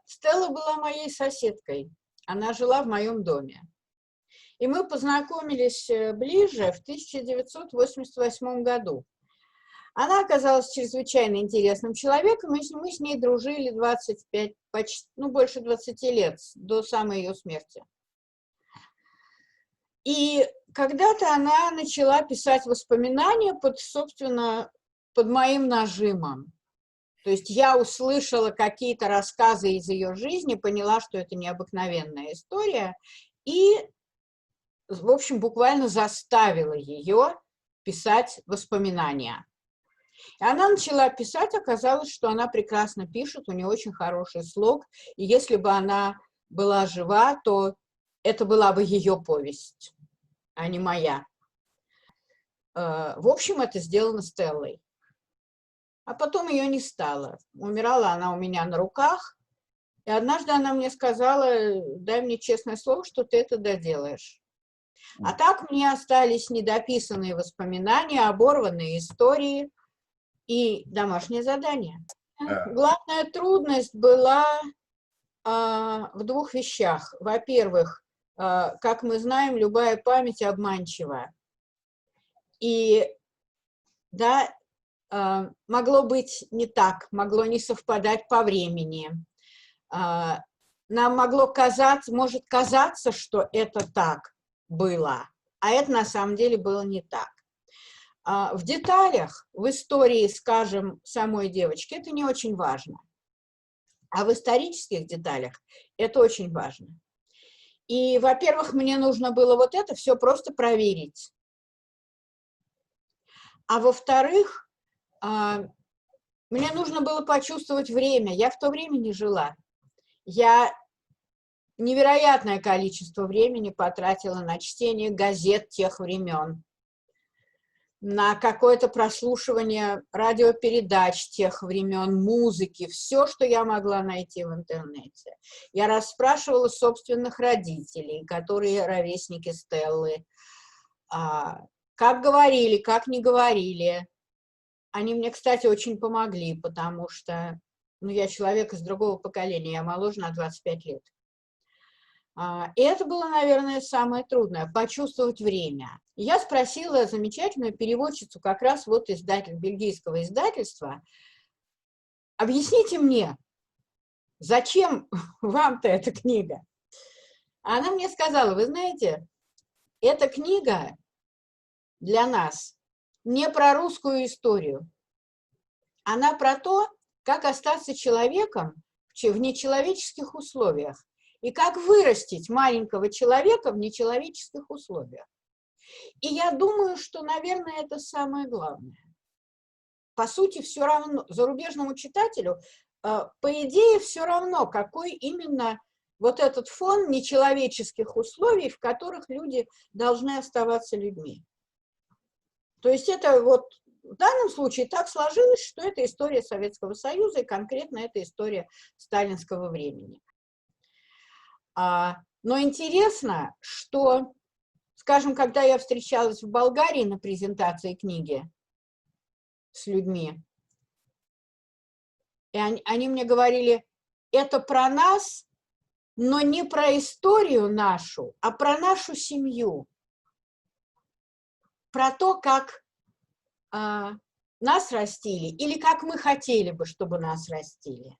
Стелла была моей соседкой. Она жила в моем доме. И мы познакомились ближе в 1988 году. Она оказалась чрезвычайно интересным человеком, и мы с ней дружили 25, почти, больше 20 лет, до самой ее смерти. И когда-то она начала писать воспоминания собственно, под моим нажимом. То есть я услышала какие-то рассказы из ее жизни, поняла, что это необыкновенная история, и, в общем, буквально заставила ее писать воспоминания. И она начала писать, оказалось, что она прекрасно пишет, у нее очень хороший слог, и если бы она была жива, то это была бы ее повесть, а не моя. В общем, это сделано Стеллой. А потом ее не стало. Умирала она у меня на руках, и однажды она мне сказала: дай мне честное слово, что ты это доделаешь. А так мне остались недописанные воспоминания, оборванные истории и домашнее задание. Главная трудность была в двух вещах. Во-первых, как мы знаем, любая память обманчива. И да, могло быть не так, могло не совпадать по времени. Нам может казаться, что это так было, а это на самом деле было не так. В деталях, в истории, скажем, самой девочки, это не очень важно. А в исторических деталях это очень важно. И, во-первых, мне нужно было вот это все просто проверить. А во-вторых, мне нужно было почувствовать время. Я в то время не жила. Я невероятное количество времени потратила на чтение газет тех времен, на какое-то прослушивание радиопередач тех времен, музыки, все, что я могла найти в интернете. Я расспрашивала собственных родителей, которые ровесники Стеллы, как говорили, как не говорили. Они мне, кстати, очень помогли, потому что я человек из другого поколения, я моложе на 25 лет. И это было, наверное, самое трудное – почувствовать время. И я спросила замечательную переводчицу, как раз вот бельгийского издательства: объясните мне, зачем вам-то эта книга? А она мне сказала: вы знаете, эта книга для нас не про русскую историю, она про то, как остаться человеком в нечеловеческих условиях и как вырастить маленького человека в нечеловеческих условиях. И я думаю, что, наверное, это самое главное. По сути, все равно зарубежному читателю, по идее, все равно, какой именно вот этот фон нечеловеческих условий, в которых люди должны оставаться людьми. То есть это вот в данном случае так сложилось, что это история Советского Союза, и конкретно это история сталинского времени. Но интересно, что, скажем, когда я встречалась в Болгарии на презентации книги с людьми, и они мне говорили: это про нас, но не про историю нашу, а про нашу семью, про то, как нас растили, или как мы хотели бы, чтобы нас растили.